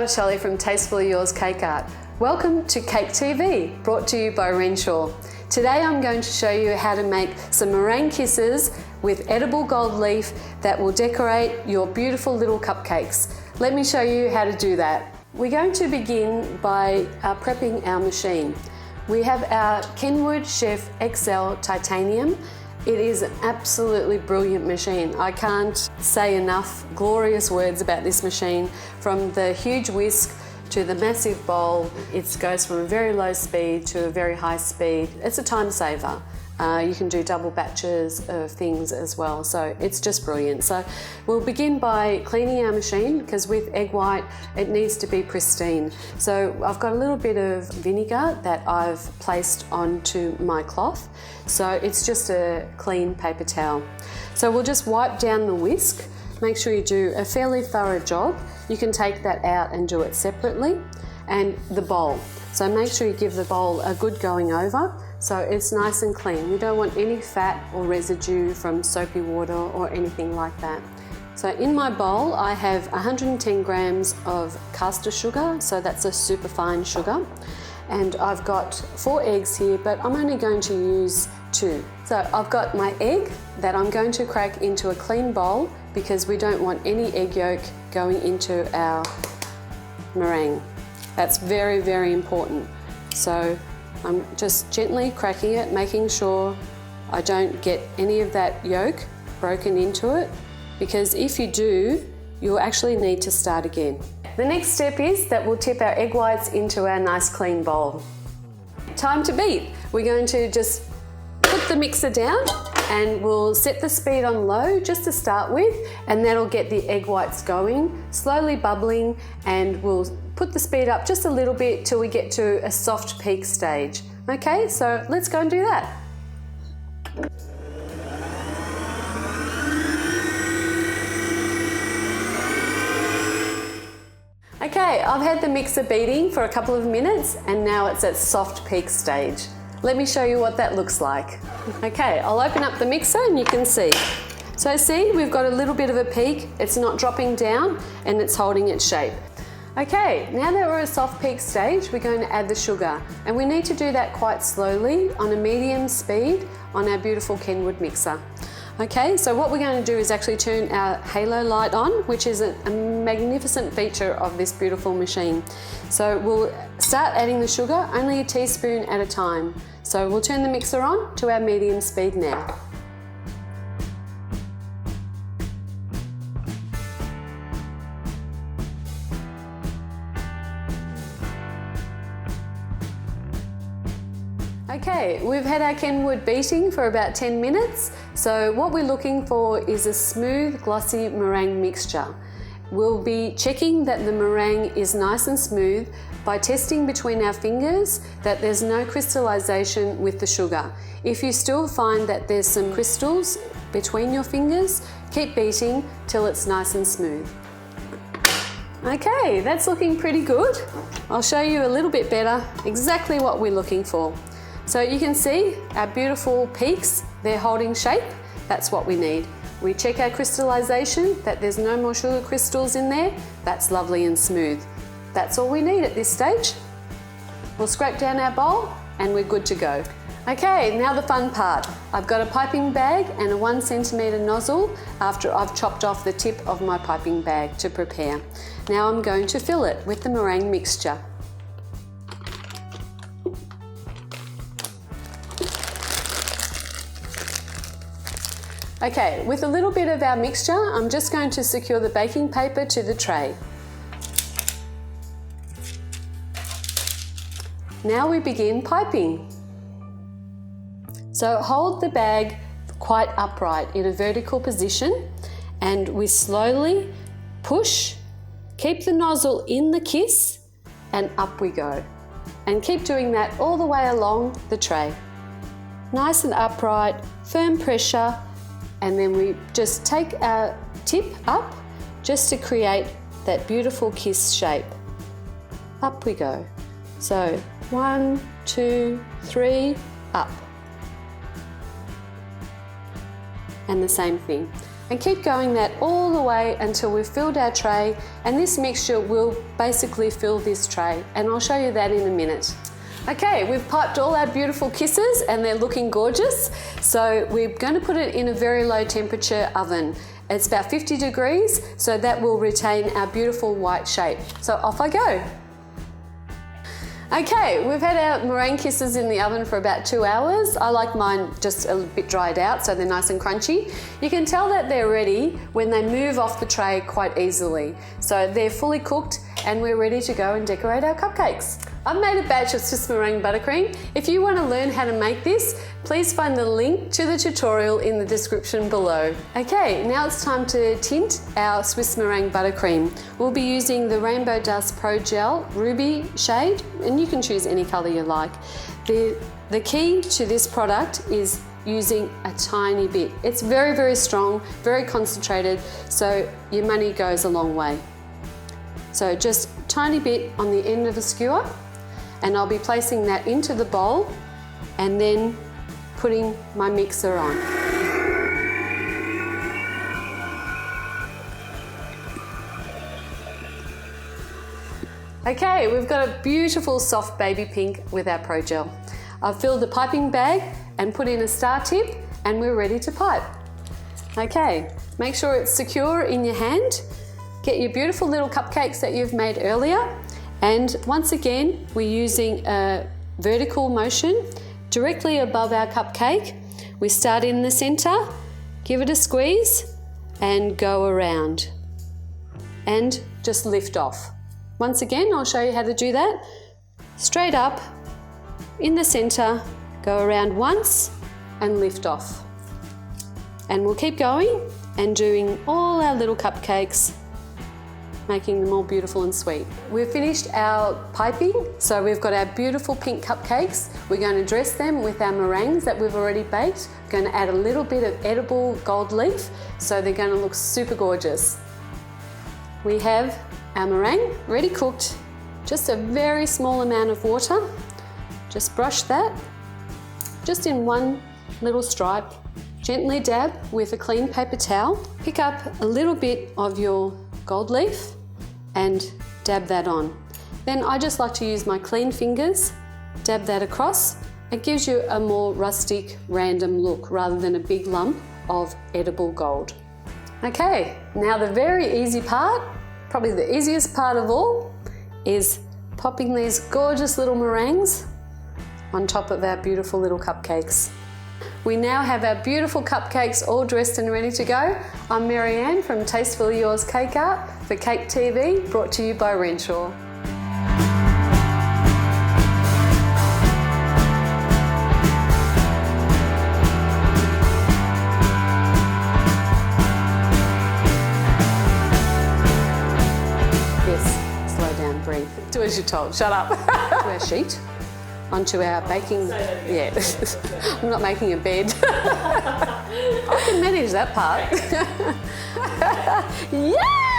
Bartuccelli from Tastefully Yours Cake Art. Welcome to Cake TV, brought to you by Renshaw. Today I'm going to show you how to make some meringue kisses with edible gold leaf that will decorate your beautiful little cupcakes. Let me show you how to do that. We're going to begin by prepping our machine. We have our Kenwood Chef XL Titanium. It is an absolutely brilliant machine. I can't say enough glorious words about this machine. From the huge whisk to the massive bowl, it goes from a very low speed to a very high speed. It's a time saver. You can do double batches of things as well, so it's just brilliant. So we'll begin by cleaning our machine, because with egg white it needs to be pristine. So I've got a little bit of vinegar that I've placed onto my cloth, so it's just a clean paper towel. So we'll just wipe down the whisk. Make sure you do a fairly thorough job. You can take that out and do it separately. And the bowl. So make sure you give the bowl a good going over so it's nice and clean. We don't want any fat or residue from soapy water or anything like that. So in my bowl I have 110 grams of caster sugar, so that's a super fine sugar. And I've got 4 eggs here, but I'm only going to use 2. So I've got my egg that I'm going to crack into a clean bowl, because we don't want any egg yolk going into our meringue. That's very, very important. So I'm just gently cracking it, making sure I don't get any of that yolk broken into it, because if you do, you'll actually need to start again. The next step is that we'll tip our egg whites into our nice clean bowl. Time to beat. We're going to just put the mixer down and we'll set the speed on low just to start with, and that'll get the egg whites going, slowly bubbling, and we'll put the speed up just a little bit till we get to a soft peak stage. Okay, so let's go and do that. Okay, I've had the mixer beating for a couple of minutes and now it's at soft peak stage. Let me show you what that looks like. Okay, I'll open up the mixer and you can see. So see, we've got a little bit of a peak, it's not dropping down and it's holding its shape. Okay, now that we're at a soft peak stage, we're going to add the sugar, and we need to do that quite slowly on a medium speed on our beautiful Kenwood mixer. Okay, so what we're going to do is actually turn our halo light on, which is a magnificent feature of this beautiful machine. So we'll start adding the sugar, only a teaspoon at a time. So we'll turn the mixer on to our medium speed now. Okay, we've had our Kenwood beating for about 10 minutes. So what we're looking for is a smooth, glossy meringue mixture. We'll be checking that the meringue is nice and smooth by testing between our fingers that there's no crystallization with the sugar. If you still find that there's some crystals between your fingers, keep beating till it's nice and smooth. Okay, that's looking pretty good. I'll show you a little bit better exactly what we're looking for. So you can see our beautiful peaks, they're holding shape. That's what we need. We check our crystallization, that there's no more sugar crystals in there. That's lovely and smooth. That's all we need at this stage. We'll scrape down our bowl and we're good to go. Okay, now the fun part. I've got a piping bag and a 1 centimetre nozzle after I've chopped off the tip of my piping bag to prepare. Now I'm going to fill it with the meringue mixture. Okay, with a little bit of our mixture, I'm just going to secure the baking paper to the tray. Now we begin piping. So hold the bag quite upright in a vertical position and we slowly push, keep the nozzle in the kiss and up we go. And keep doing that all the way along the tray. Nice and upright, firm pressure, and then we just take our tip up just to create that beautiful kiss shape. Up we go. So 1, 2, 3, up. And the same thing. And keep going that all the way until we've filled our tray, and this mixture will basically fill this tray, and I'll show you that in a minute. Okay, we've piped all our beautiful kisses and they're looking gorgeous. So we're going to put it in a very low temperature oven. It's about 50 degrees, so that will retain our beautiful white shape. So off I go. Okay, we've had our meringue kisses in the oven for about 2 hours. I like mine just a bit dried out so they're nice and crunchy. You can tell that they're ready when they move off the tray quite easily. So they're fully cooked and we're ready to go and decorate our cupcakes. I've made a batch of Swiss Meringue Buttercream. If you want to learn how to make this, please find the link to the tutorial in the description below. Okay, now it's time to tint our Swiss Meringue Buttercream. We'll be using the Rainbow Dust ProGel Ruby shade, and you can choose any colour you like. The key to this product is using a tiny bit. It's very, very strong, very concentrated, so your money goes a long way. So just a tiny bit on the end of a skewer, and I'll be placing that into the bowl and then putting my mixer on. Okay, we've got a beautiful soft baby pink with our ProGel. I've filled the piping bag and put in a star tip, and we're ready to pipe. Okay, make sure it's secure in your hand. Get your beautiful little cupcakes that you've made earlier, and once again we're using a vertical motion directly above our cupcake. We start in the center, give it a squeeze and go around and just lift off. Once again, I'll show you how to do that. Straight up in the center, go around once and lift off. And we'll keep going and doing all our little cupcakes, making them all beautiful and sweet. We've finished our piping, so we've got our beautiful pink cupcakes. We're going to dress them with our meringues that we've already baked. We're going to add a little bit of edible gold leaf, so they're going to look super gorgeous. We have our meringue ready cooked, just a very small amount of water. Just brush that, just in one little stripe. Gently dab with a clean paper towel. Pick up a little bit of your gold leaf and dab that on. Then I just like to use my clean fingers, dab that across. It gives you a more rustic, random look rather than a big lump of edible gold. Okay, now the very easy part, probably the easiest part of all, is popping these gorgeous little meringues on top of our beautiful little cupcakes. We now have our beautiful cupcakes all dressed and ready to go. I'm Marianne from Tastefully Yours Cake Art for Cake TV, brought to you by Renshaw. Yes, slow down, breathe. Do as you're told, shut up. To our sheet. Onto our baking, yeah, I'm not making a bed. I can manage that part. Yeah!